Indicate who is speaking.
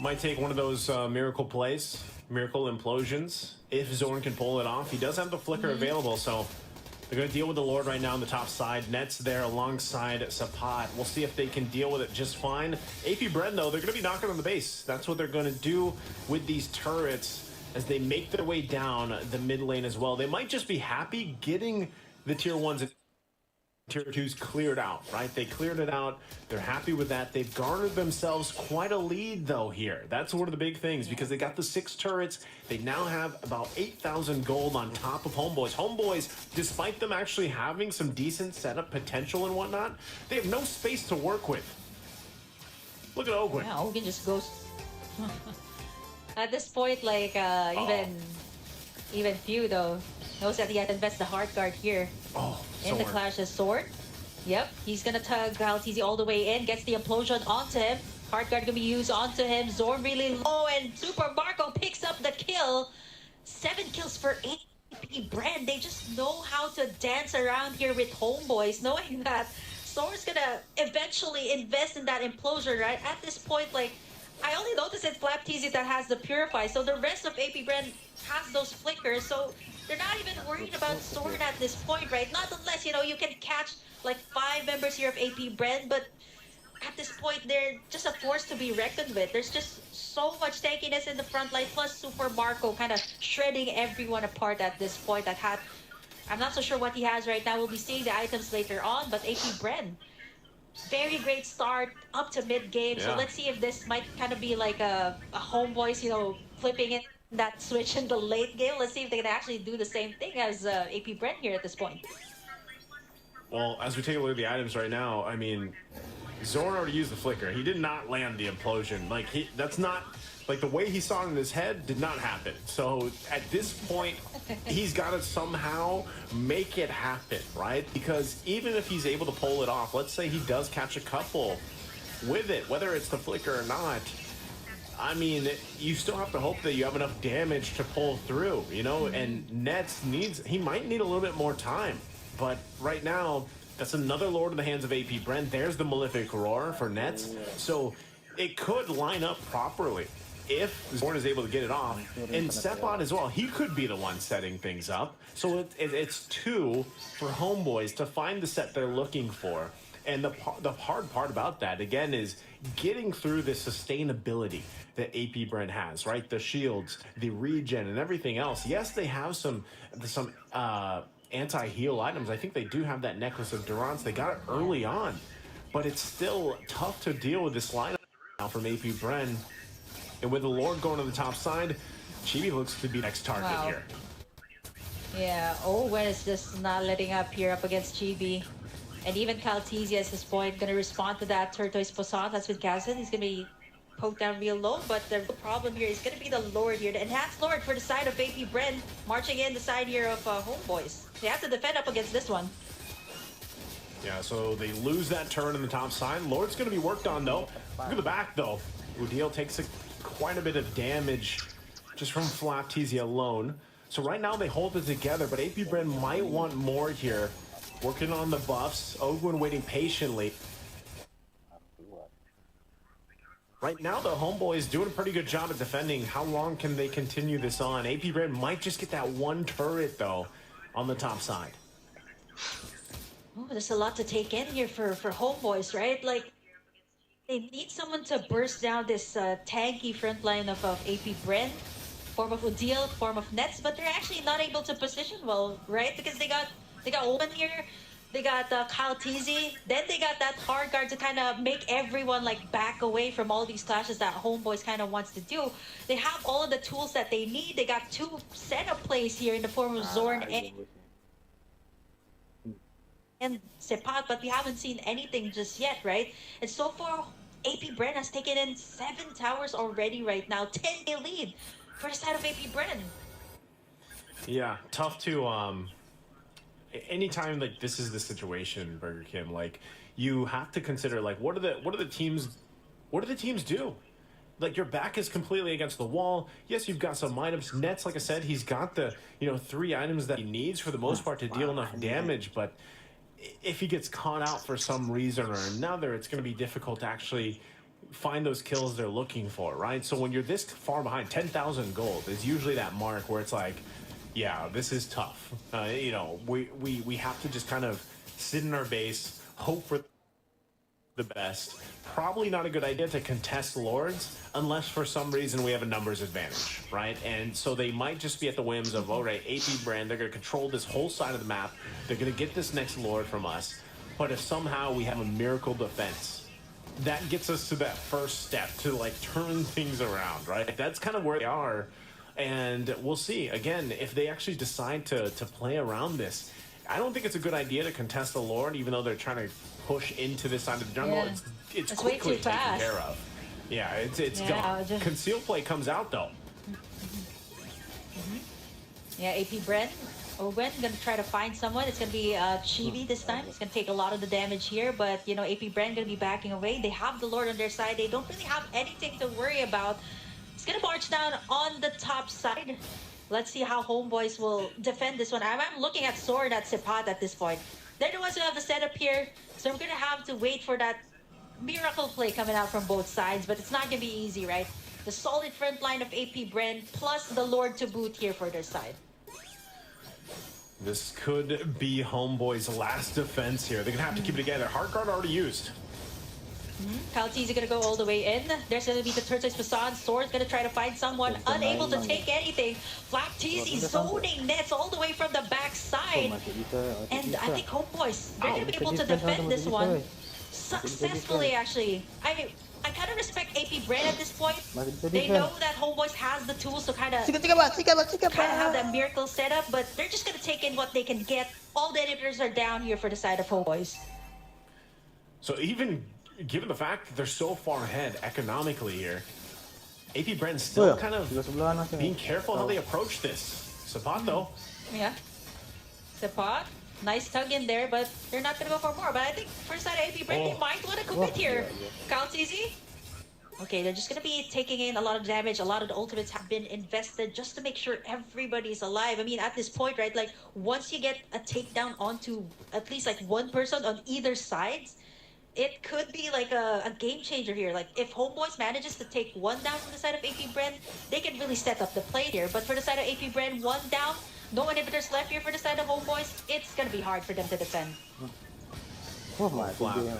Speaker 1: Might take one of those miracle plays, miracle implosions. If Zorn can pull it off, he does have the flicker available, so they're going to deal with the Lord right now on the top side. Net's there alongside Sapat. We'll see if they can deal with it just fine. AP BREN, though, they're going to be knocking on the base. That's what they're going to do with these turrets as they make their way down the mid lane as well. They might just be happy getting the tier 1s and tier 2s cleared out, right? They cleared it out. They're happy with that. They've garnered themselves quite a lead, though, here. That's one of the big things, because they got the 6 turrets. They now have about 8,000 gold on top of Homebois. Homebois, despite them actually having some decent setup potential and whatnot, they have no space to work with. Look at Ogwen.
Speaker 2: Yeah, Ogwen just goes... At this point, like, even Few, though, knows that he has to invest the hard guard here. In the Clash's sword. Yep, he's gonna tug Galtizi all the way in, gets the implosion onto him. Hard guard gonna be used onto him. Zorn really low, and Super Marco picks up the kill. 7 kills for AP BREN. They just know how to dance around here with Homebois, knowing that Zorn's gonna eventually invest in that implosion, right? At this point, like, I only noticed it's Flapteezy that has the Purify, so the rest of AP BREN has those flickers, so they're not even worried about Zorn at this point, right? Not unless, you know, you can catch like 5 members here of AP BREN, but at this point, they're just a force to be reckoned with. There's just so much tankiness in the front line, plus Super Marco kind of shredding everyone apart at this point. I'm not so sure what he has right now. We'll be seeing the items later on, but AP BREN, very great start up to mid-game. Yeah. So let's see if this might kind of be like a Homebois, you know, flipping it. That switch in the late game. Let's see if they can actually do the same thing as AP BREN here at this point.
Speaker 1: Well, as we take a look at the items right now, I mean, Zorn already used the flicker. He did not land the implosion. Like, that's not, like, the way he saw it in his head did not happen. So at this point, he's got to somehow make it happen, right? Because even if he's able to pull it off, let's say he does catch a couple with it, whether it's the flicker or not, I mean, you still have to hope that you have enough damage to pull through, you know, and Nets he might need a little bit more time. But right now, that's another Lord in the hands of AP BREN. There's the Malefic Roar for Nets. So it could line up properly if Zorn is able to get it off. And Sepot as well, he could be the one setting things up. So it's 2 for Homebois to find the set they're looking for. And the hard part about that, again, is getting through the sustainability that AP BREN has, right? The shields, the regen, and everything else. Yes, they have some anti-heal items. I think they do have that Necklace of Durance. They got it early on. But it's still tough to deal with this lineup now from AP BREN. And with the Lord going to the top side, Chibi looks to be next target here.
Speaker 2: Yeah, Owen is just not letting up here up against Chibi. And even Caltesi at this point going to respond to that Tortoise Poisson. That's with Kazan. He's going to be poked down real low. But the problem here is going to be the Lord here. The Enhanced Lord for the side of AP BREN. Marching in the side here of Homebois. They have to defend up against this one.
Speaker 1: Yeah, so they lose that turn in the top side. Lord's going to be worked on, though. Look at the back, though. Udiel takes quite a bit of damage just from Flapteezy alone. So right now they hold it together, but AP BREN might want more here. Working on the buffs. Ogwen waiting patiently. Right now, the Homeboy is doing a pretty good job at defending. How long can they continue this on? AP BREN might just get that one turret, though, on the top side.
Speaker 2: Oh, there's a lot to take in here for Homebois, right? Like, they need someone to burst down this tanky front line of AP BREN. Form of Udiel, form of Nets, but they're actually not able to position well, right? Because they got Owen here, they got Kyle Teasy, then they got that hard guard to kind of make everyone like back away from all these clashes that Homebois kind of wants to do. They have all of the tools that they need. They got 2 setup plays here in the form of Zorn and Sepat, but we haven't seen anything just yet, right? And so far, AP BREN has taken in 7 towers already right now, 10k lead for the side of AP BREN.
Speaker 1: Yeah, tough to anytime like this is the situation, Burger Kim, like you have to consider like what do the teams do? Like your back is completely against the wall. Yes, you've got some items. Nets, like I said, he's got the 3 items that he needs for the most part to deal enough damage, but if he gets caught out for some reason or another, it's going to be difficult to actually find those kills they're looking for, right? So when you're this far behind, 10,000 gold is usually that mark where it's like, yeah, this is tough. You know, we have to just kind of sit in our base, hope for the best. Probably not a good idea to contest Lords unless for some reason we have a numbers advantage, right? And so they might just be at the whims of, all right, AP BREN, they're going to control this whole side of the map. They're going to get this next Lord from us. But if somehow we have a miracle defense, that gets us to that first step to like turn things around, right? That's kind of where they are. And we'll see, again, if they actually decide to play around this. I don't think it's a good idea to contest the Lord, even though they're trying to push into this side of the jungle.
Speaker 2: Yeah.
Speaker 1: It's
Speaker 2: It's way
Speaker 1: quickly
Speaker 2: too
Speaker 1: taken
Speaker 2: fast.
Speaker 1: care of. Yeah, it's
Speaker 2: Yeah,
Speaker 1: gone.
Speaker 2: just-
Speaker 1: Conceal play comes out though.
Speaker 2: Yeah, AP BREN. Owen gonna try to find someone. It's gonna be Chibi this time. It's gonna take a lot of the damage here, but you know, AP BREN gonna be backing away. They have the Lord on their side. They don't really have anything to worry about. It's gonna march down on the top side. Let's see how Homeboys will defend this one. I'm looking at Sword at Sepat at this point. They're the ones who have the setup here, so we're gonna have to wait for that miracle play coming out from both sides, but it's not gonna be easy, right? The solid front line of AP BREN plus the Lord to boot here for their side.
Speaker 1: This could be Homeboy's last defense here. They're gonna have to keep it together. Hard guard already used.
Speaker 2: Kaltizi gonna go all the way in. There's gonna be the Turtle's Facade. Sword's gonna try to find someone. Unable to take anything. Black Teasy zoning nets all the way from the backside. And I think Homeboys, they're gonna be able to defend this one successfully, actually. I kind of respect AP BREN at this point. They know that Homeboys has the tools to kind of have that miracle setup, but they're just gonna take in what they can get. All the inhibitors are down here for the side of Homeboys.
Speaker 1: So even given the fact that they're so far ahead economically here, AP BREN's still kind of being careful how they approach this. Sapat though.
Speaker 2: Yeah. Sepat. Nice tug in there, but they're not gonna go for more. But I think first side of AP BREN, they might want to commit here. Kaltizi. Okay, they're just gonna be taking in a lot of damage. A lot of the ultimates have been invested just to make sure everybody's alive. I mean, at this point, right, like once you get a takedown onto at least like one person on either side, it could be like a game changer here. Like if Homeboys manages to take one down from the side of AP BREN, they can really set up the play here. But for the side of AP BREN, one down, no inhibitors left here for the side of Homeboys, it's gonna be hard for them to defend.
Speaker 3: Wah, mati dia.